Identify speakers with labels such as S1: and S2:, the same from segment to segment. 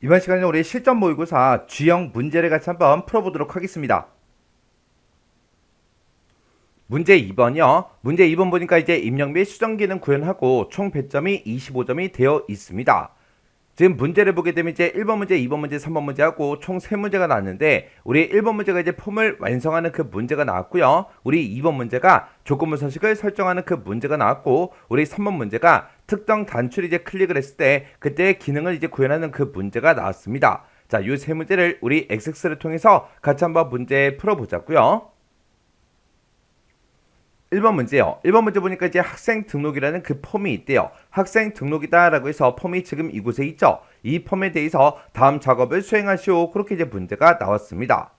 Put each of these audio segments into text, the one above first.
S1: 이번 시간에 우리 실전 모의고사 G형 문제를 같이 한번 풀어보도록 하겠습니다. 문제 2번이요. 문제 2번 보니까 이제 입력 및 수정 기능 구현하고 총 배점이 25점이 되어 있습니다. 지금 문제를 보게 되면 이제 1번 문제, 2번 문제, 3번 문제하고 총 3문제가 나왔는데 우리 1번 문제가 이제 폼을 완성하는 그 문제가 나왔고요. 우리 2번 문제가 조건부 서식을 설정하는 그 문제가 나왔고 우리 3번 문제가 특정 단추를 이제 클릭을 했을 때 그때 기능을 이제 구현하는 그 문제가 나왔습니다. 자, 이 세 문제를 우리 XX를 통해서 같이 한번 문제 풀어보자고요. 1번 문제요. 1번 문제 보니까 이제 학생 등록이라는 그 폼이 있대요. 학생 등록이다 라고 해서 폼이 지금 이곳에 있죠. 이 폼에 대해서 다음 작업을 수행하시오. 그렇게 이제 문제가 나왔습니다.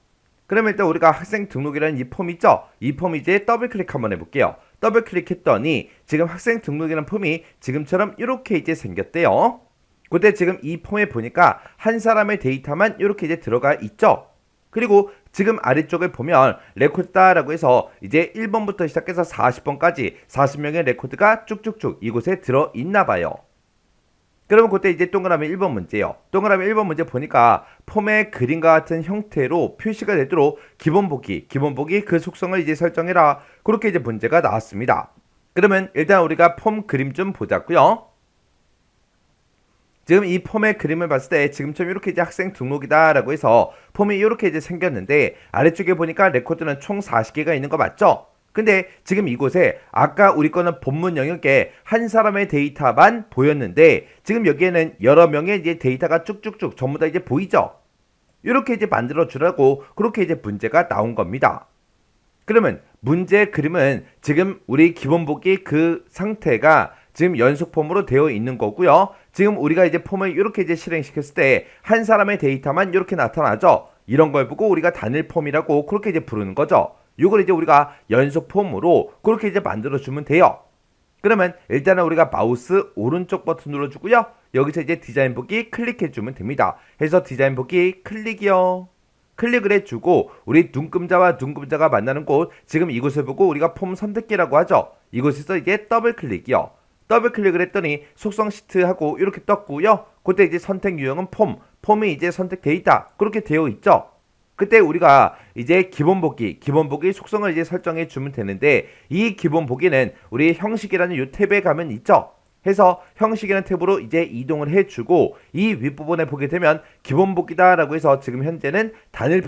S1: 그러면 일단 우리가 학생 등록이라는 이 폼 있죠. 이 폼 이제 더블 클릭 한번 해볼게요. 더블 클릭했더니 지금 학생 등록이라는 폼이 지금처럼 이렇게 이제 생겼대요. 그때 지금 이 폼에 보니까 한 사람의 데이터만 이렇게 이제 들어가 있죠. 그리고 지금 아래쪽을 보면 레코드다라고 해서 이제 1번부터 시작해서 40번까지 40명의 레코드가 쭉쭉쭉 이곳에 들어있나 봐요. 그러면 그때 이제 동그라미 1번 문제예요. 동그라미 1번 문제 보니까 폼의 그림과 같은 형태로 표시가 되도록 기본 보기 그 속성을 이제 설정해라. 그렇게 이제 문제가 나왔습니다. 그러면 일단 우리가 폼 그림 좀 보자고요. 지금 이 폼의 그림을 봤을 때 지금처럼 이렇게 이제 학생 등록이다 라고 해서 폼이 이렇게 이제 생겼는데 아래쪽에 보니까 레코드는 총 40개가 있는 거 맞죠? 근데 지금 이곳에 아까 우리 거는 본문 영역에 한 사람의 데이터만 보였는데 지금 여기에는 여러 명의 이제 데이터가 쭉쭉쭉 전부 다 이제 보이죠? 이렇게 이제 만들어 주라고 그렇게 이제 문제가 나온 겁니다. 그러면 문제 그림은 지금 우리 기본 보기 그 상태가 지금 연속 폼으로 되어 있는 거고요. 지금 우리가 이제 폼을 이렇게 이제 실행시켰을 때 한 사람의 데이터만 이렇게 나타나죠. 이런 걸 보고 우리가 단일 폼이라고 그렇게 이제 부르는 거죠. 이걸 이제 우리가 연속 폼으로 그렇게 이제 만들어 주면 돼요. 그러면 일단은 우리가 마우스 오른쪽 버튼 눌러주고요. 여기서 이제 디자인 보기 클릭해 주면 됩니다. 해서 디자인 보기 클릭이요. 클릭을 해주고 우리 눈금자와 눈금자가 만나는 곳 지금 이곳을 보고 우리가 폼 선택기라고 하죠. 이곳에서 이제 더블 클릭이요. 더블 클릭을 했더니 속성 시트하고 이렇게 떴고요. 그때 이제 선택 유형은 폼이 이제 선택되어 있다. 그렇게 되어 있죠. 그때 우리가 이제 기본 보기 속성을 이제 설정해 주면 되는데 이 기본 보기는 우리 형식이라는 이 탭에 가면 있죠. 해서 형식이라는 탭으로 이제 이동을 해주고 이 윗부분에 보게 되면 기본 보기다라고 해서 지금 현재는 단일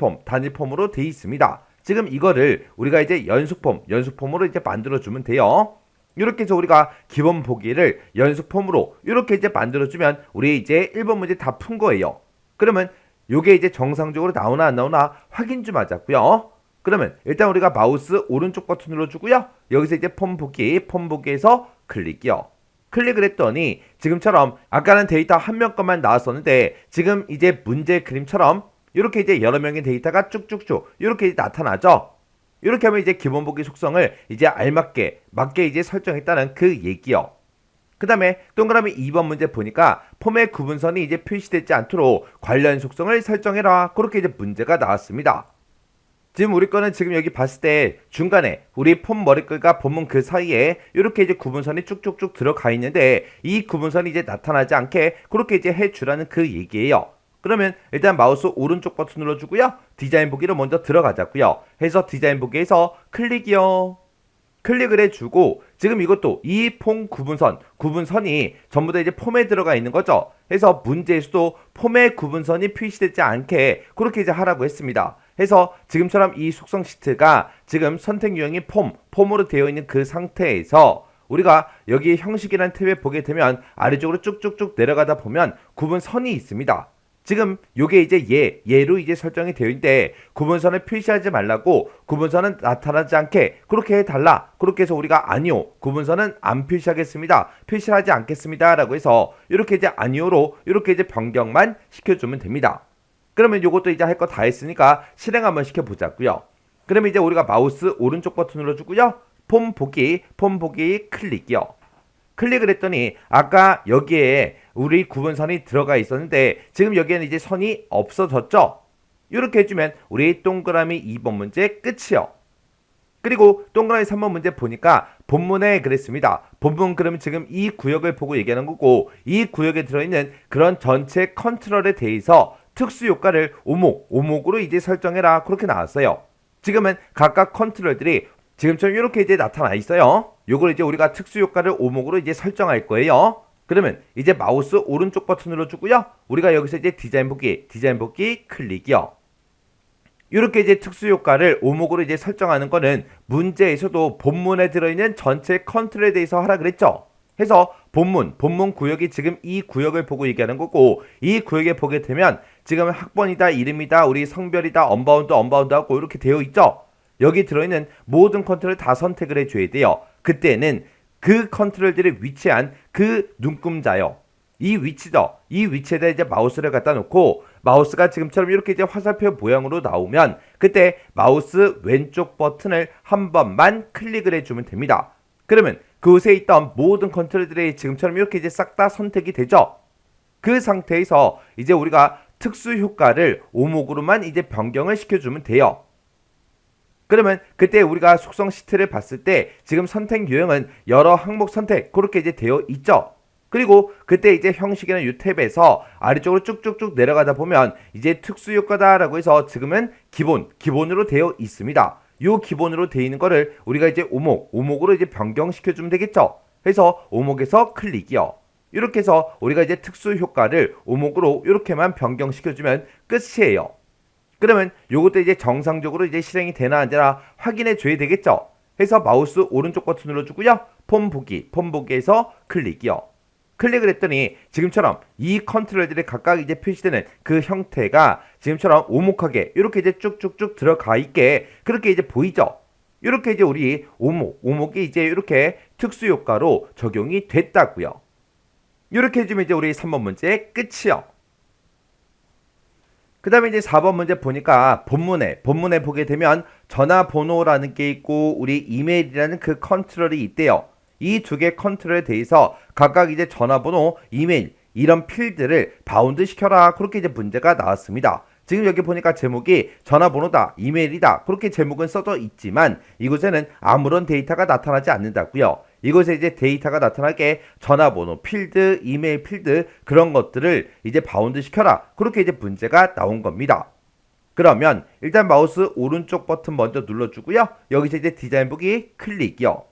S1: 폼으로 되어 있습니다. 지금 이거를 우리가 이제 연속폼으로 이제 만들어 주면 돼요. 이렇게 해서 우리가 기본 보기를 연속폼으로 이렇게 이제 만들어주면 우리 이제 1번 문제 다 푼 거예요. 그러면 요게 이제 정상적으로 나오나 안 나오나 확인 좀 하자고요. 그러면 일단 우리가 마우스 오른쪽 버튼 눌러주고요. 여기서 이제 폼 보기에서 클릭이요. 클릭을 했더니 지금처럼 아까는 데이터 한 명 것만 나왔었는데 지금 이제 문제 그림처럼 이렇게 이제 여러 명의 데이터가 쭉쭉쭉 이렇게 나타나죠. 이렇게 하면 이제 기본 보기 속성을 이제 알맞게 이제 설정했다는 그 얘기요. 그 다음에 동그라미 2번 문제 보니까 폼의 구분선이 이제 표시되지 않도록 관련 속성을 설정해라. 그렇게 이제 문제가 나왔습니다. 지금 우리 거는 지금 여기 봤을 때 중간에 우리 폼 머리글과 본문 그 사이에 이렇게 이제 구분선이 쭉쭉쭉 들어가 있는데 이 구분선이 이제 나타나지 않게 그렇게 이제 해주라는 그 얘기예요. 그러면 일단 마우스 오른쪽 버튼 눌러주고요. 디자인 보기로 먼저 들어가자고요. 해서 디자인 보기에서 클릭이요. 클릭을 해주고 지금 이것도 이 폼 구분선이 전부 다 이제 폼에 들어가 있는 거죠. 해서 문제에서도 폼의 구분선이 표시되지 않게 그렇게 이제 하라고 했습니다. 해서 지금처럼 이 속성 시트가 지금 선택 유형이 폼으로 되어 있는 그 상태에서 우리가 여기 형식이라는 탭에 보게 되면 아래쪽으로 쭉쭉쭉 내려가다 보면 구분선이 있습니다. 지금 요게 이제 얘로 이제 설정이 되어 있는데 구분선을 표시하지 말라고 구분선은 나타나지 않게 그렇게 해달라. 그렇게 해서 우리가 아니요. 구분선은 안 표시하겠습니다. 표시하지 않겠습니다. 라고 해서 이렇게 이제 아니요로 이렇게 이제 변경만 시켜주면 됩니다. 그러면 요것도 이제 할 거 다 했으니까 실행 한번 시켜보자고요. 그러면 이제 우리가 마우스 오른쪽 버튼 눌러주고요. 폼 보기 클릭이요. 클릭을 했더니 아까 여기에 우리 구분선이 들어가 있었는데 지금 여기에는 이제 선이 없어졌죠. 이렇게 해주면 우리 동그라미 2번 문제 끝이요. 그리고 동그라미 3번 문제 보니까 본문에 그랬습니다. 본문 그러면 지금 이 구역을 보고 얘기하는 거고 이 구역에 들어있는 그런 전체 컨트롤에 대해서 특수 효과를 오목으로 이제 설정해라 그렇게 나왔어요. 지금은 각각 컨트롤들이 지금처럼 이렇게 이제 나타나 있어요. 요걸 이제 우리가 특수 효과를 오목으로 이제 설정할 거예요. 그러면 이제 마우스 오른쪽 버튼 눌러주고요. 우리가 여기서 이제 디자인 보기 클릭이요. 이렇게 이제 특수 효과를 오목으로 이제 설정하는 거는 문제에서도 본문에 들어있는 전체 컨트롤에 대해서 하라 그랬죠. 해서 본문 구역이 지금 이 구역을 보고 얘기하는 거고 이 구역에 보게 되면 지금 학번이다, 이름이다, 우리 성별이다, 언바운드 하고 이렇게 되어 있죠. 여기 들어있는 모든 컨트롤을 다 선택을 해줘야 돼요. 그때는 그 컨트롤들이 위치한 그 눈금자요. 이 위치죠. 이 위치에다 이제 마우스를 갖다 놓고 마우스가 지금처럼 이렇게 이제 화살표 모양으로 나오면 그때 마우스 왼쪽 버튼을 한 번만 클릭을 해주면 됩니다. 그러면 그곳에 있던 모든 컨트롤들이 지금처럼 이렇게 이제 싹 다 선택이 되죠. 그 상태에서 이제 우리가 특수 효과를 오목으로만 이제 변경을 시켜주면 돼요. 그러면 그때 우리가 속성 시트를 봤을 때 지금 선택 유형은 여러 항목 선택 그렇게 이제 되어 있죠. 그리고 그때 이제 형식이나 이 탭에서 아래쪽으로 쭉쭉쭉 내려가다 보면 이제 특수 효과다라고 해서 지금은 기본으로 되어 있습니다. 요 기본으로 되어 있는 거를 우리가 이제 오목으로 이제 변경시켜 주면 되겠죠. 그래서 오목에서 클릭이요. 이렇게 해서 우리가 이제 특수 효과를 오목으로 이렇게만 변경시켜 주면 끝이에요. 그러면 요것도 이제 정상적으로 이제 실행이 되나 안 되나 확인해 줘야 되겠죠. 해서 마우스 오른쪽 버튼 눌러주고요. 폼 보기에서 클릭이요. 클릭을 했더니 지금처럼 이 컨트롤들이 각각 이제 표시되는 그 형태가 지금처럼 오목하게 이렇게 이제 쭉쭉쭉 들어가 있게 그렇게 이제 보이죠. 이렇게 이제 우리 오목이 이제 이렇게 특수 효과로 적용이 됐다고요. 이렇게 해주면 이제 우리 3번 문제 끝이요. 그 다음에 이제 4번 문제 보니까 본문에 보게 되면 전화번호라는 게 있고 우리 이메일이라는 그 컨트롤이 있대요. 이 두 개 컨트롤에 대해서 각각 이제 전화번호, 이메일 이런 필드를 바운드 시켜라 그렇게 이제 문제가 나왔습니다. 지금 여기 보니까 제목이 전화번호다, 이메일이다 그렇게 제목은 써져 있지만 이곳에는 아무런 데이터가 나타나지 않는다고요. 이곳에 이제 데이터가 나타나게 전화번호 필드, 이메일 필드 그런 것들을 이제 바운드 시켜라 그렇게 이제 문제가 나온 겁니다. 그러면 일단 마우스 오른쪽 버튼 먼저 눌러주고요. 여기서 이제 디자인 보기 클릭이요.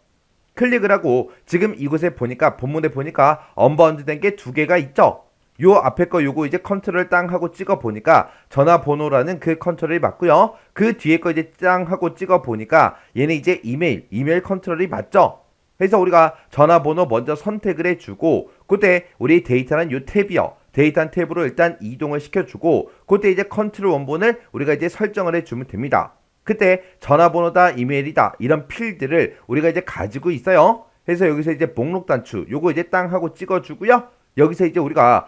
S1: 클릭을 하고 지금 이곳에 보니까 본문에 보니까 언바운드 된 게 두 개가 있죠. 요 앞에 거 요거 이제 컨트롤 땅 하고 찍어 보니까 전화번호라는 그 컨트롤이 맞고요. 그 뒤에 거 이제 땅 하고 찍어 보니까 얘는 이제 이메일 컨트롤이 맞죠. 그래서 우리가 전화번호 먼저 선택을 해주고 그때 우리 데이터는 요 탭이요. 데이터 탭으로 일단 이동을 시켜주고 그때 이제 컨트롤 원본을 우리가 이제 설정을 해주면 됩니다. 그때 전화번호다, 이메일이다 이런 필드를 우리가 이제 가지고 있어요. 그래서 여기서 이제 목록 단추 요거 이제 땅 하고 찍어주고요. 여기서 이제 우리가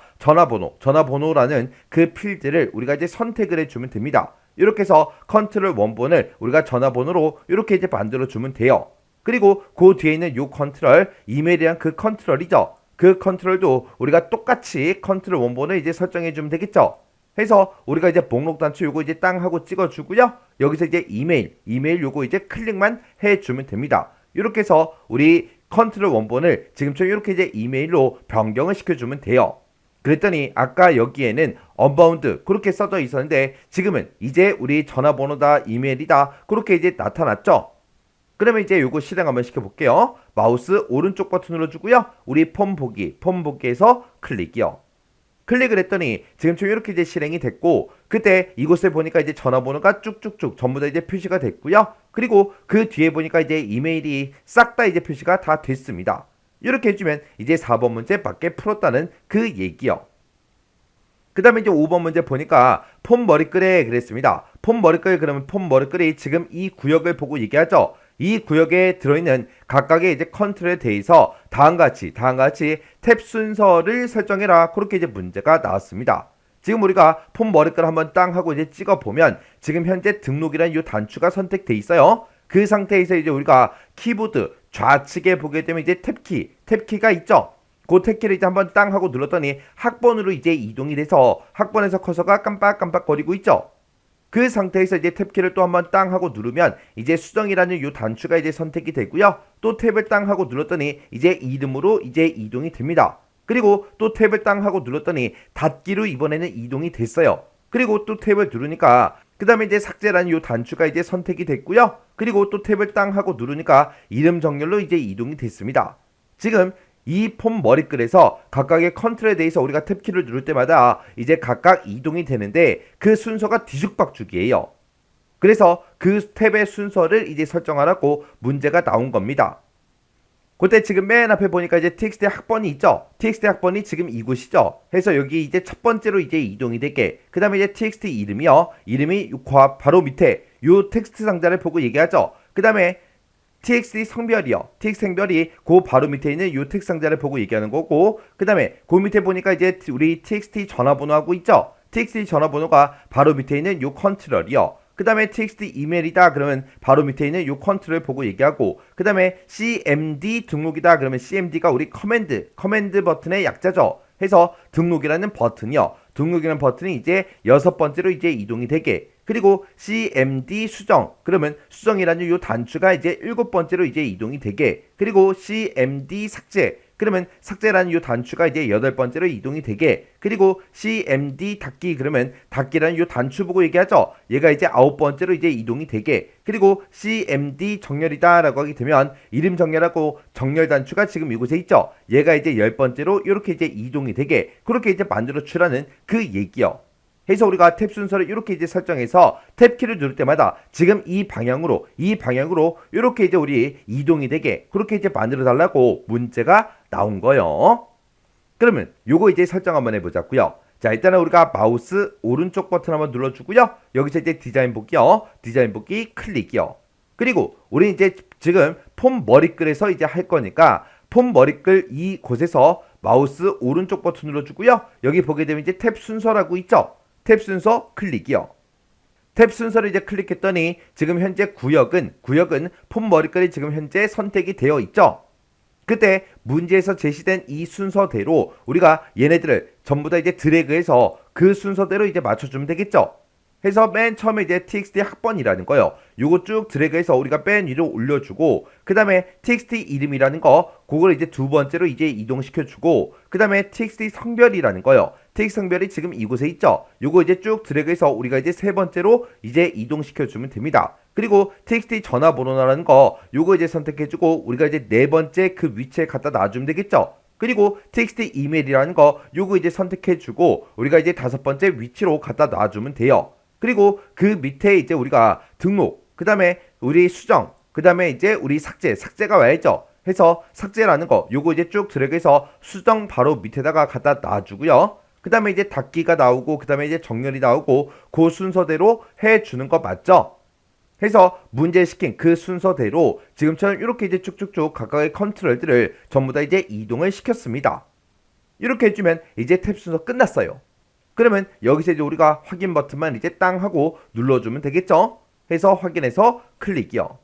S1: 전화번호라는 그 필드를 우리가 이제 선택을 해주면 됩니다. 이렇게 해서 컨트롤 원본을 우리가 전화번호로 이렇게 이제 만들어주면 돼요. 그리고 그 뒤에 있는 요 컨트롤, 이메일이란 그 컨트롤이죠. 그 컨트롤도 우리가 똑같이 컨트롤 원본을 이제 설정해주면 되겠죠. 해서 우리가 이제 목록 단추 요거 이제 땅 하고 찍어주고요. 여기서 이제 이메일 요거 이제 클릭만 해주면 됩니다. 이렇게 해서 우리 컨트롤 원본을 지금처럼 이렇게 이제 이메일로 변경을 시켜주면 돼요. 그랬더니 아까 여기에는 언바운드 그렇게 써져 있었는데 지금은 이제 우리 전화번호다, 이메일이다 그렇게 이제 나타났죠. 그러면 이제 요거 실행 한번 시켜볼게요. 마우스 오른쪽 버튼 눌러주고요. 우리 폼 보기에서 클릭이요. 클릭을 했더니 지금처럼 이렇게 이제 실행이 됐고 그때 이곳에 보니까 이제 전화번호가 쭉쭉쭉 전부 다 이제 표시가 됐고요. 그리고 그 뒤에 보니까 이제 이메일이 싹 다 이제 표시가 다 됐습니다. 이렇게 해주면 이제 4번 문제 밖에 풀었다는 그 얘기요. 그 다음에 이제 5번 문제 보니까 폼 머리글에 그랬습니다. 폼 머리글 그러면 폼 머리글이 지금 이 구역을 보고 얘기하죠. 이 구역에 들어있는 각각의 이제 컨트롤에 대해서 다음과 같이 탭 순서를 설정해라 그렇게 이제 문제가 나왔습니다. 지금 우리가 폼 머리글 한번 땅 하고 이제 찍어 보면 지금 현재 등록이라는 이 단추가 선택돼 있어요. 그 상태에서 이제 우리가 키보드 좌측에 보게 되면 이제 탭키가 있죠. 그 탭키를 이제 한번 땅 하고 눌렀더니 학번으로 이제 이동이 돼서 학번에서 커서가 깜빡깜빡 거리고 있죠. 그 상태에서 이제 탭키를 또 한번 땅 하고 누르면 이제 수정이라는 요 단추가 이제 선택이 되고요. 또 탭을 땅 하고 눌렀더니 이제 이름으로 이제 이동이 됩니다. 그리고 또 탭을 땅 하고 눌렀더니 닫기로 이번에는 이동이 됐어요. 그리고 또 탭을 누르니까 그 다음에 이제 삭제라는 요 단추가 이제 선택이 됐고요. 그리고 또 탭을 땅 하고 누르니까 이름 정렬로 이제 이동이 됐습니다. 지금 이 폼 머리글에서 각각의 컨트롤에 대해서 우리가 탭키를 누를 때마다 이제 각각 이동이 되는데 그 순서가 뒤죽박죽이에요. 그래서 그 탭의 순서를 이제 설정하라고 문제가 나온 겁니다. 그때 지금 맨 앞에 보니까 이제 txt 학번이 있죠. txt 학번이 지금 이곳이죠. 해서 여기 이제 첫 번째로 이제 이동이 되게. 그 다음에 이제 txt 이름이요. 이름이 바로 밑에 요 텍스트 상자를 보고 얘기하죠. 그 다음에 txt 성별이요. txt 성별이 그 바로 밑에 있는 요 텍스트 상자를 보고 얘기하는 거고. 그 다음에 그 밑에 보니까 이제 우리 txt 전화번호하고 있죠. txt 전화번호가 바로 밑에 있는 요 컨트롤이요. 그 다음에 txt 이메일이다 그러면 바로 밑에 있는 요 컨트롤 보고 얘기하고 그 다음에 cmd 등록이다 그러면 cmd가 우리 커맨드 버튼의 약자죠. 해서 등록이라는 버튼이요. 등록이라는 버튼이 이제 여섯 번째로 이제 이동이 되게 그리고 cmd 수정 그러면 수정이라는 요 단추가 이제 일곱 번째로 이제 이동이 되게 그리고 cmd 삭제 그러면 삭제라는 요 단추가 이제 여덟 번째로 이동이 되게 그리고 cmd 닫기 그러면 닫기라는 요 단추 보고 얘기하죠. 얘가 이제 아홉 번째로 이제 이동이 되게 그리고 cmd 정렬이다 라고 하게 되면 이름 정렬하고 정렬 단추가 지금 이곳에 있죠. 얘가 이제 열 번째로 이렇게 이제 이동이 되게 그렇게 이제 만들어 주라는 그 얘기요. 해서 우리가 탭 순서를 이렇게 이제 설정해서 탭키를 누를 때마다 지금 이 방향으로 이렇게 이제 우리 이동이 되게 그렇게 이제 만들어 달라고 문제가 나온 거예요. 그러면 요거 이제 설정 한번 해보자고요. 자 일단은 우리가 마우스 오른쪽 버튼 한번 눌러주고요. 여기서 이제 디자인 보기요. 디자인 보기 클릭이요. 그리고 우리 이제 지금 폼 머리글에서 이제 할 거니까 폼 머리글 이곳에서 마우스 오른쪽 버튼 눌러주고요. 여기 보게 되면 이제 탭 순서라고 있죠. 탭 순서 클릭이요. 탭 순서를 이제 클릭했더니 지금 현재 구역은 폼 머리글이 지금 현재 선택이 되어 있죠. 그때 문제에서 제시된 이 순서대로 우리가 얘네들을 전부 다 이제 드래그해서 그 순서대로 이제 맞춰주면 되겠죠. 해서 맨 처음에 이제 txt 학번이라는 거요. 요거 쭉 드래그해서 우리가 맨 위로 올려주고 그 다음에 txt 이름이라는 거 그걸 이제 두 번째로 이제 이동시켜주고 그 다음에 txt 성별이라는 거요. txt 성별이 지금 이곳에 있죠. 요거 이제 쭉 드래그해서 우리가 이제 세 번째로 이제 이동시켜주면 됩니다. 그리고 txt 전화번호라는 거 요거 이제 선택해주고 우리가 이제 네 번째 그 위치에 갖다 놔주면 되겠죠. 그리고 txt 이메일이라는 거 요거 이제 선택해주고 우리가 이제 다섯 번째 위치로 갖다 놔주면 돼요. 그리고 그 밑에 이제 우리가 등록, 그 다음에 우리 수정, 그 다음에 이제 우리 삭제가 와야죠. 해서 삭제라는 거, 요거 이제 쭉 드래그해서 수정 바로 밑에다가 갖다 놔주고요. 그 다음에 이제 닫기가 나오고, 그 다음에 이제 정렬이 나오고, 그 순서대로 해주는 거 맞죠? 해서 문제시킨 그 순서대로 지금처럼 이렇게 이제 쭉쭉쭉 각각의 컨트롤들을 전부 다 이제 이동을 시켰습니다. 이렇게 해주면 이제 탭 순서 끝났어요. 그러면 여기서 이제 우리가 확인 버튼만 이제 땅 하고 눌러주면 되겠죠? 해서 확인해서 클릭이요.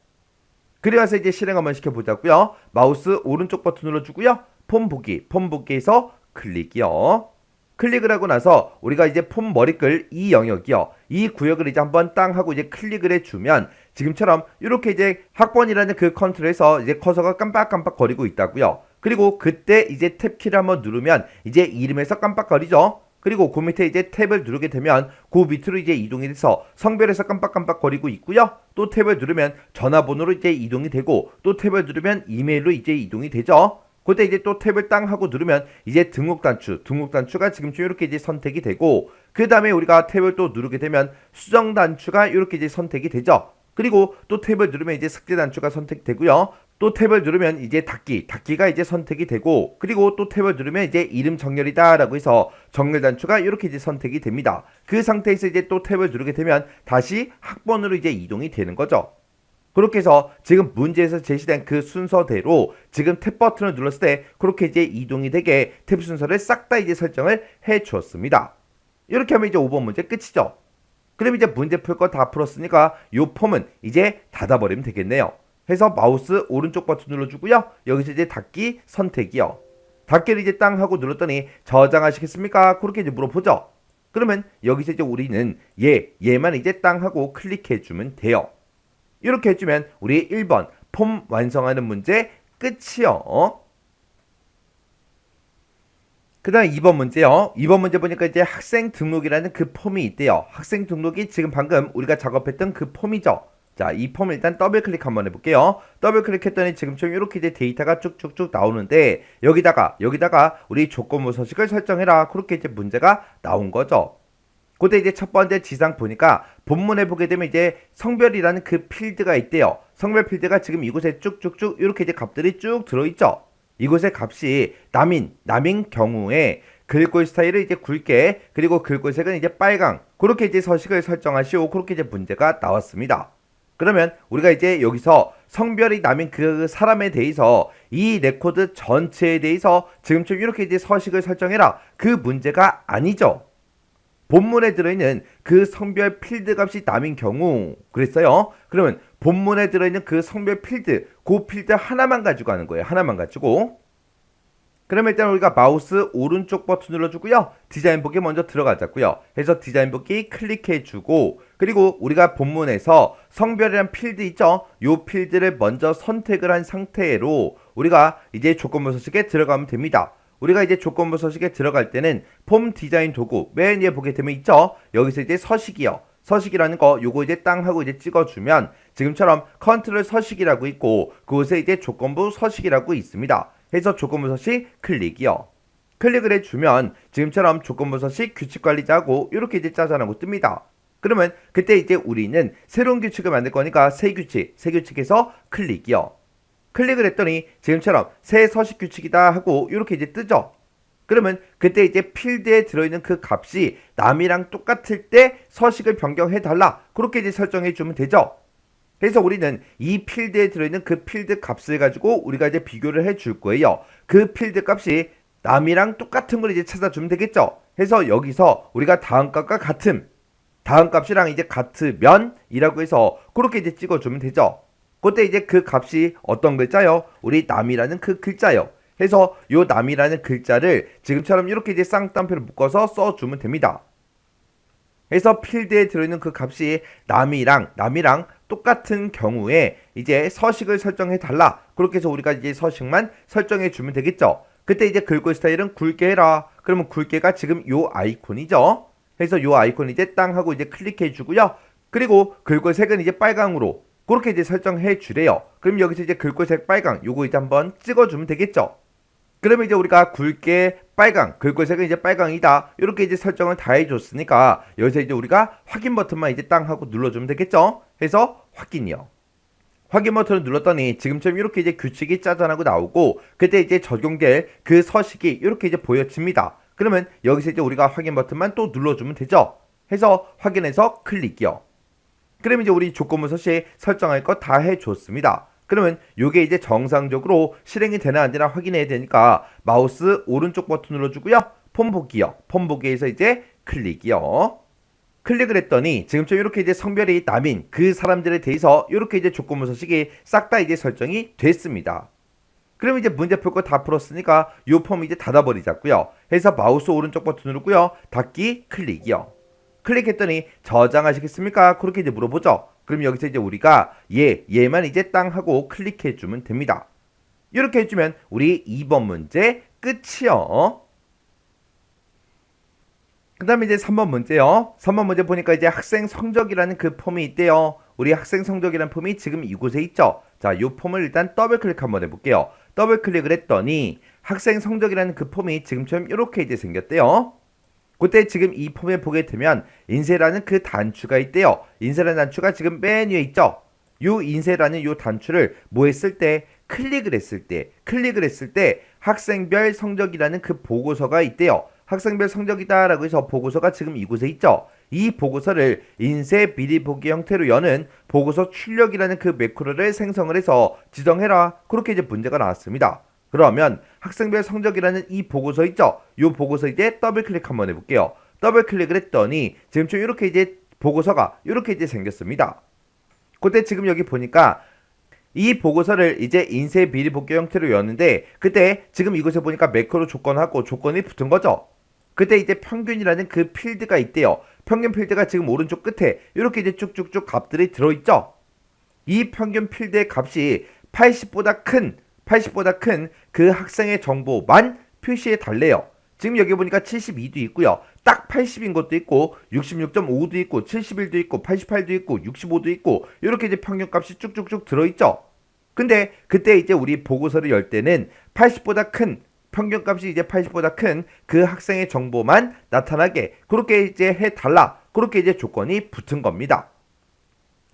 S1: 그래서 이제 실행 한번 시켜보자고요. 마우스 오른쪽 버튼 눌러주고요. 폼 보기에서 클릭이요. 클릭을 하고 나서 우리가 이제 폼 머리글 이 영역이요. 이 구역을 이제 한번 땅 하고 이제 클릭을 해주면 지금처럼 이렇게 이제 학번이라는 그 컨트롤에서 이제 커서가 깜빡깜빡 거리고 있다고요. 그리고 그때 이제 탭키를 한번 누르면 이제 이름에서 깜빡거리죠. 그리고 그 밑에 이제 탭을 누르게 되면 그 밑으로 이제 이동이 돼서 성별에서 깜빡깜빡 거리고 있고요. 또 탭을 누르면 전화번호로 이제 이동이 되고 또 탭을 누르면 이메일로 이제 이동이 되죠. 그때 이제 또 탭을 땅 하고 누르면 이제 등록 단추가 지금쯤 이렇게 이제 선택이 되고 그 다음에 우리가 탭을 또 누르게 되면 수정 단추가 이렇게 이제 선택이 되죠. 그리고 또 탭을 누르면 이제 삭제 단추가 선택되고요. 또 탭을 누르면 이제 닫기가 이제 선택이 되고 그리고 또 탭을 누르면 이제 이름 정렬이다 라고 해서 정렬 단추가 이렇게 이제 선택이 됩니다. 그 상태에서 이제 또 탭을 누르게 되면 다시 학번으로 이제 이동이 되는 거죠. 그렇게 해서 지금 문제에서 제시된 그 순서대로 지금 탭 버튼을 눌렀을 때 그렇게 이제 이동이 되게 탭 순서를 싹 다 이제 설정을 해 주었습니다. 이렇게 하면 이제 5번 문제 끝이죠. 그럼 이제 문제 풀 거 다 풀었으니까 요 폼은 이제 닫아버리면 되겠네요. 해서 마우스 오른쪽 버튼 눌러주고요. 여기서 이제 닫기 선택이요. 닫기를 이제 땅 하고 눌렀더니 저장하시겠습니까? 그렇게 이제 물어보죠. 그러면 여기서 이제 우리는 얘만 이제 땅 하고 클릭해주면 돼요. 이렇게 해주면 우리 1번 폼 완성하는 문제 끝이요. 그 다음 2번 문제요. 2번 문제 보니까 이제 학생 등록이라는 그 폼이 있대요. 학생 등록이 지금 방금 우리가 작업했던 그 폼이죠. 자, 이 폼을 일단 더블 클릭 한번 해볼게요. 더블 클릭했더니 지금처럼 이렇게 이제 데이터가 쭉쭉쭉 나오는데 여기다가 우리 조건부 서식을 설정해라. 그렇게 이제 문제가 나온 거죠. 그때 이제 첫 번째 지상 보니까 본문에 보게 되면 이제 성별이라는 그 필드가 있대요. 성별 필드가 지금 이곳에 쭉쭉쭉 이렇게 이제 값들이 쭉 들어있죠. 이곳의 값이 남인 경우에 글꼴 스타일을 이제 굵게 그리고 글꼴색은 이제 빨강 그렇게 이제 서식을 설정하시오. 그렇게 이제 문제가 나왔습니다. 그러면 우리가 이제 여기서 성별이 남인 그 사람에 대해서 이 레코드 전체에 대해서 지금처럼 이렇게 이제 서식을 설정해라. 그 문제가 아니죠. 본문에 들어있는 그 성별 필드 값이 남인 경우 그랬어요. 그러면 본문에 들어있는 그 성별 필드 그 필드 하나만 가지고 하는 거예요. 하나만 가지고. 그러면 일단 우리가 마우스 오른쪽 버튼 눌러주고요. 디자인 보기 먼저 들어가자고요. 해서 디자인 보기 클릭해주고 그리고 우리가 본문에서 성별이란 필드 있죠? 요 필드를 먼저 선택을 한 상태로 우리가 이제 조건부 서식에 들어가면 됩니다. 우리가 이제 조건부 서식에 들어갈 때는 폼 디자인 도구 맨 위에 보게 되면 있죠? 여기서 이제 서식이요. 서식이라는 거 요거 이제 땅 하고 이제 찍어주면 지금처럼 컨트롤 서식이라고 있고 그곳에 이제 조건부 서식이라고 있습니다. 해서 조건부 서식 클릭이요. 클릭을 해주면 지금처럼 조건부 서식 규칙관리자하고 이렇게 이제 짜잔하고 뜹니다. 그러면 그때 이제 우리는 새로운 규칙을 만들 거니까 새 규칙에서 클릭이요. 클릭을 했더니 지금처럼 새 서식 규칙이다 하고 이렇게 이제 뜨죠. 그러면 그때 이제 필드에 들어있는 그 값이 남이랑 똑같을 때 서식을 변경해 달라. 그렇게 이제 설정해 주면 되죠. 그래서 우리는 이 필드에 들어있는 그 필드 값을 가지고 우리가 이제 비교를 해 줄 거예요. 그 필드 값이 남이랑 똑같은 걸 이제 찾아주면 되겠죠. 그래서 여기서 우리가 다음 값과 다음 값이랑 이제 같으면이라고 해서 그렇게 이제 찍어주면 되죠. 그때 이제 그 값이 어떤 글자요? 우리 남이라는 그 글자요. 해서 요 남이라는 글자를 지금처럼 이렇게 이제 쌍따옴표를 묶어서 써주면 됩니다. 해서 필드에 들어있는 그 값이 남이랑 똑같은 경우에 이제 서식을 설정해 달라. 그렇게 해서 우리가 이제 서식만 설정해 주면 되겠죠. 그때 이제 글꼴 스타일은 굵게 해라. 그러면 굵게가 지금 요 아이콘이죠. 해서 요 아이콘 이제 땅 하고 이제 클릭해 주고요. 그리고 글꼴 색은 이제 빨강으로 그렇게 이제 설정해 주래요. 그럼 여기서 이제 글꼴색 빨강 요거 이제 한번 찍어주면 되겠죠. 그러면 이제 우리가 굵게 빨강, 글꼴색은 이제 빨강이다. 이렇게 이제 설정을 다 해줬으니까 여기서 이제 우리가 확인 버튼만 이제 땅 하고 눌러주면 되겠죠. 해서 확인이요. 확인 버튼을 눌렀더니 지금처럼 이렇게 이제 규칙이 짜잔하고 나오고 그때 이제 적용될 그 서식이 이렇게 이제 보여집니다. 그러면 여기서 이제 우리가 확인 버튼만 또 눌러주면 되죠. 해서 확인해서 클릭이요. 그러면 이제 우리 조건부 서식 설정할 거 다 해줬습니다. 그러면 요게 이제 정상적으로 실행이 되나 안 되나 확인해야 되니까 마우스 오른쪽 버튼 눌러주고요. 폼 보기요. 폼 보기에서 이제 클릭이요. 클릭을 했더니 지금처럼 이렇게 이제 성별이 남인 그 사람들에 대해서 이렇게 이제 조건부 서식이 싹 다 이제 설정이 됐습니다. 그럼 이제 문제 풀 거 다 풀었으니까 요 폼 이제 닫아버리자고요. 해서 마우스 오른쪽 버튼 누르고요. 닫기 클릭이요. 클릭했더니 저장하시겠습니까? 그렇게 이제 물어보죠. 그럼 여기서 이제 우리가 얘만 이제 땅 하고 클릭해주면 됩니다. 이렇게 해주면 우리 2번 문제 끝이요. 그 다음에 이제 3번 문제요. 3번 문제 보니까 이제 학생 성적이라는 그 폼이 있대요. 우리 학생 성적이라는 폼이 지금 이곳에 있죠. 자, 요 폼을 일단 더블 클릭 한번 해볼게요. 더블 클릭을 했더니 학생 성적이라는 그 폼이 지금처럼 이렇게 이제 생겼대요. 그때 지금 이 폼에 보게 되면 인쇄라는 그 단추가 있대요. 인쇄라는 단추가 지금 맨 위에 있죠. 요 인쇄라는 요 단추를 뭐 했을 때 클릭을 했을 때 학생별 성적이라는 그 보고서가 있대요. 학생별 성적이다 라고 해서 보고서가 지금 이곳에 있죠. 이 보고서를 인쇄 미리 보기 형태로 여는 보고서 출력이라는 그 매크로를 생성을 해서 지정해라. 그렇게 이제 문제가 나왔습니다. 그러면 학생별 성적이라는 이 보고서 있죠? 이 보고서 이제 더블 클릭 한번 해볼게요. 더블 클릭을 했더니 지금처럼 이렇게 이제 보고서가 이렇게 이제 생겼습니다. 그때 지금 여기 보니까 이 보고서를 이제 인쇄 미리 복귀 형태로 였는데 그때 지금 이곳에 보니까 매크로 조건하고 조건이 붙은 거죠. 그때 이제 평균이라는 그 필드가 있대요. 평균 필드가 지금 오른쪽 끝에 이렇게 이제 쭉쭉쭉 값들이 들어있죠. 이 평균 필드의 값이 80보다 큰 그 학생의 정보만 표시해 달래요. 지금 여기 보니까 72도 있고요. 딱 80인 것도 있고 66.5도 있고 71도 있고 88도 있고 65도 있고 이렇게 이제 평균값이 쭉쭉쭉 들어있죠. 근데 그때 이제 우리 보고서를 열 때는 80보다 큰 평균값이 이제 80보다 큰 그 학생의 정보만 나타나게 그렇게 이제 해달라. 그렇게 이제 조건이 붙은 겁니다.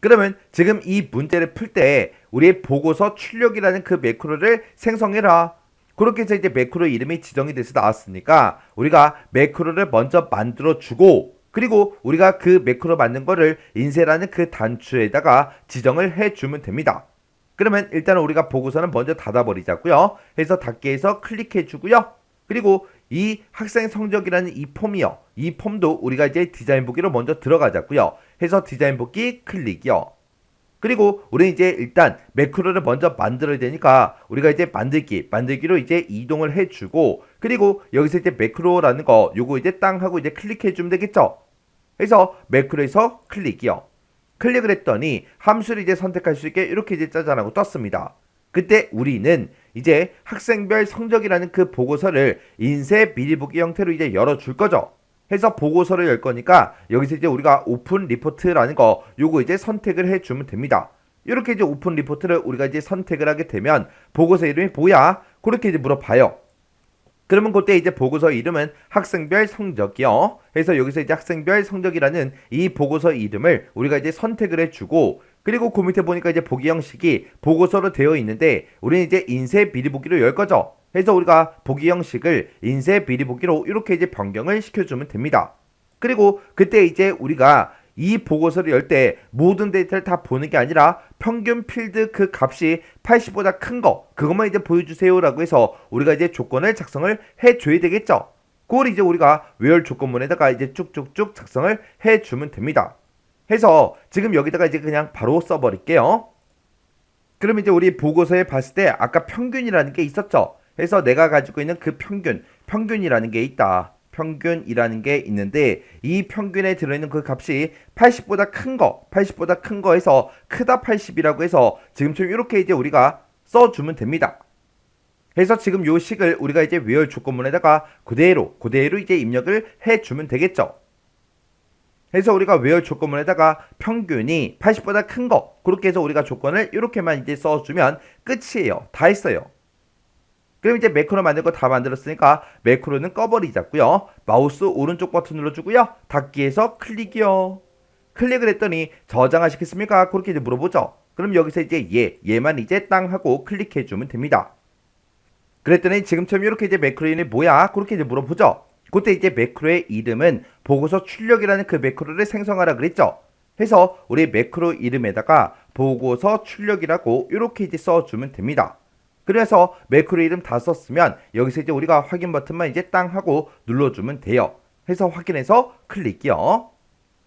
S1: 그러면 지금 이 문제를 풀 때 우리의 보고서 출력이라는 그 매크로를 생성해라. 그렇게 해서 이제 매크로 이름이 지정이 돼서 나왔으니까 우리가 매크로를 먼저 만들어 주고 그리고 우리가 그 매크로 만든 거를 인쇄라는 그 단추에다가 지정을 해주면 됩니다. 그러면 일단 우리가 보고서는 먼저 닫아버리자고요. 해서 닫기 해서 클릭해주고요. 그리고 이 학생 성적이라는 이 폼이요. 이 폼도 우리가 이제 디자인 보기로 먼저 들어가자고요. 해서 디자인 보기 클릭이요. 그리고 우리는 이제 일단 매크로를 먼저 만들어야 되니까 우리가 이제 만들기로 이제 이동을 해주고 그리고 여기서 이제 매크로라는 거 요거 이제 땅 하고 이제 클릭해주면 되겠죠. 그래서 매크로에서 클릭이요. 클릭을 했더니 함수를 이제 선택할 수 있게 이렇게 이제 짜잔하고 떴습니다. 그때 우리는 이제 학생별 성적이라는 그 보고서를 인쇄 미리 보기 형태로 이제 열어줄 거죠. 해서 보고서를 열 거니까 여기서 이제 우리가 오픈 리포트라는 거 요거 이제 선택을 해주면 됩니다. 이렇게 이제 오픈 리포트를 우리가 이제 선택을 하게 되면 보고서 이름이 뭐야? 그렇게 이제 물어봐요. 그러면 그때 이제 보고서 이름은 학생별 성적이요. 그래서 여기서 이제 학생별 성적이라는 이 보고서 이름을 우리가 이제 선택을 해주고 그리고 그 밑에 보니까 이제 보기 형식이 보고서로 되어 있는데 우리는 이제 인쇄 미리 보기로 열 거죠. 그래서 우리가 보기 형식을 인쇄 미리 보기로 이렇게 이제 변경을 시켜주면 됩니다. 그리고 그때 이제 우리가 이 보고서를 열 때 모든 데이터를 다 보는 게 아니라 평균 필드 그 값이 80보다 큰 거 그것만 이제 보여주세요라고 해서 우리가 이제 조건을 작성을 해줘야 되겠죠. 그걸 이제 우리가 where 조건문에다가 이제 쭉쭉쭉 작성을 해주면 됩니다. 해서 지금 여기다가 이제 그냥 바로 써버릴게요. 그럼 이제 우리 보고서에 봤을 때 아까 평균이라는 게 있었죠. 그래서 내가 가지고 있는 그 평균이라는 게 있다. 평균이라는 게 있는데 이 평균에 들어있는 그 값이 80보다 큰 거에서 크다 80이라고 해서 지금처럼 이렇게 이제 우리가 써주면 됩니다. 그래서 지금 요 식을 우리가 이제 where 조건문에다가 그대로 이제 입력을 해주면 되겠죠. 그래서 우리가 where 조건문에다가 평균이 80보다 큰 거 그렇게 해서 우리가 조건을 이렇게만 이제 써주면 끝이에요. 다 했어요. 그럼 이제 매크로 만든 거 다 만들었으니까 매크로는 꺼버리자고요. 마우스 오른쪽 버튼 눌러주고요. 닫기에서 클릭이요. 클릭을 했더니 저장하시겠습니까? 그렇게 이제 물어보죠. 그럼 여기서 이제 얘만 이제 땅 하고 클릭해주면 됩니다. 그랬더니 지금처럼 이렇게 이제 매크로 이름이 뭐야? 그렇게 이제 물어보죠. 그때 이제 매크로의 이름은 보고서 출력이라는 그 매크로를 생성하라 그랬죠. 해서 우리 매크로 이름에다가 보고서 출력이라고 이렇게 이제 써주면 됩니다. 그래서 매크로 이름 다 썼으면 여기서 이제 우리가 확인 버튼만 이제 땅 하고 눌러주면 돼요. 해서 확인해서 클릭이요.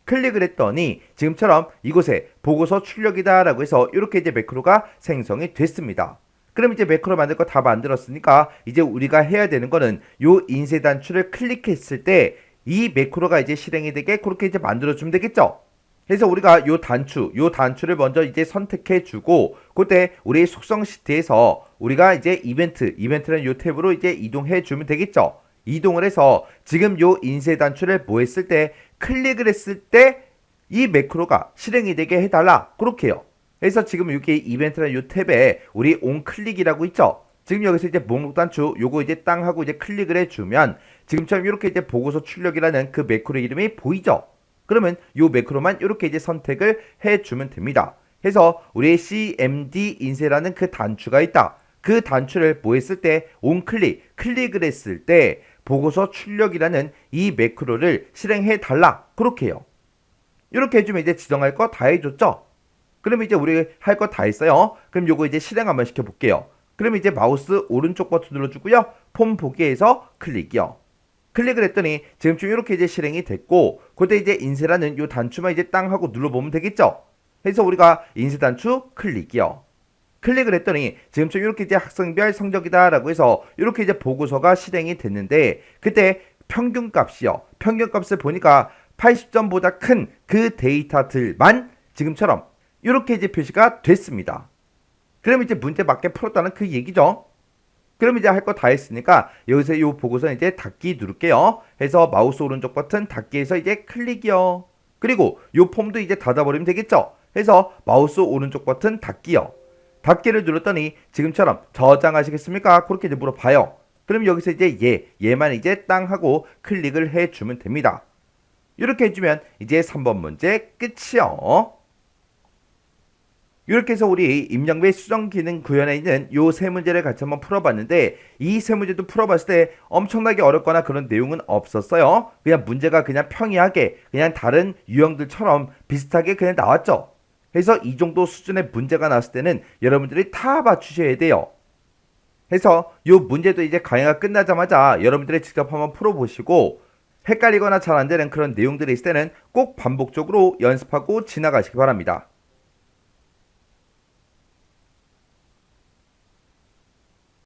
S1: 클릭을 했더니 지금처럼 이곳에 보고서 출력이다 라고 해서 이렇게 이제 매크로가 생성이 됐습니다. 그럼 이제 매크로 만들 거 다 만들었으니까 이제 우리가 해야 되는 거는 요 인쇄 단추를 클릭했을 때 이 매크로가 이제 실행이 되게 그렇게 이제 만들어주면 되겠죠. 그래서 우리가 요 단추를 먼저 이제 선택해 주고 그때 우리 속성 시트에서 우리가 이제 이벤트라는 요 탭으로 이제 이동해 주면 되겠죠. 이동을 해서 지금 요 인쇄 단추를 뭐 했을 때 클릭을 했을 때 이 매크로가 실행이 되게 해달라 그렇게요. 그래서 지금 여기 이벤트라는 요 탭에 우리 onClick이라고 있죠. 지금 여기서 이제 목록 단추 요거 이제 땅 하고 이제 클릭을 해주면 지금처럼 이렇게 이제 보고서 출력이라는 그 매크로 이름이 보이죠. 그러면 요 매크로만 이렇게 이제 선택을 해주면 됩니다. 해서 우리 CMD 인쇄라는 그 단추가 있다. 그 단추를 뭐 했을 때 클릭을 했을 때 보고서 출력이라는 이 매크로를 실행해 달라 그렇게 해요. 이렇게 해주면 이제 지정할 거 다 해줬죠. 그럼 이제 우리 할 거 다 했어요. 그럼 요거 이제 실행 한번 시켜볼게요. 그럼 이제 마우스 오른쪽 버튼 눌러주고요. 폼 보기에서 클릭이요. 클릭을 했더니 지금쯤 이렇게 이제 실행이 됐고 그때 이제 인쇄라는 요 단추만 이제 땅 하고 눌러보면 되겠죠. 그래서 우리가 인쇄 단추 클릭이요. 클릭을 했더니 지금쯤 이렇게 이제 학생별 성적이다 라고 해서 이렇게 이제 보고서가 실행이 됐는데 그때 평균값이요. 평균값을 보니까 80점보다 큰 그 데이터들만 지금처럼 이렇게 이제 표시가 됐습니다. 그럼 이제 문제 맞게 풀었다는 그 얘기죠. 그럼 이제 할 거 다 했으니까 여기서 이 보고서 이제 닫기 누를게요. 해서 마우스 오른쪽 버튼 닫기에서 이제 클릭이요. 그리고 이 폼도 이제 닫아버리면 되겠죠. 해서 마우스 오른쪽 버튼 닫기요. 닫기를 눌렀더니 지금처럼 저장하시겠습니까? 그렇게 이제 물어봐요. 그럼 여기서 이제 얘만 이제 땅 하고 클릭을 해주면 됩니다. 이렇게 해주면 이제 3번 문제 끝이요. 이렇게 해서 우리 입력 및 수정 기능 구현에 있는 요 세 문제를 같이 한번 풀어봤는데 이 세 문제도 풀어봤을 때 엄청나게 어렵거나 그런 내용은 없었어요. 그냥 문제가 그냥 평이하게 그냥 다른 유형들처럼 비슷하게 그냥 나왔죠. 그래서 이 정도 수준의 문제가 나왔을 때는 여러분들이 다 맞추셔야 돼요. 해서 요 문제도 이제 강의가 끝나자마자 여러분들이 직접 한번 풀어보시고 헷갈리거나 잘 안되는 그런 내용들이 있을 때는 꼭 반복적으로 연습하고 지나가시기 바랍니다.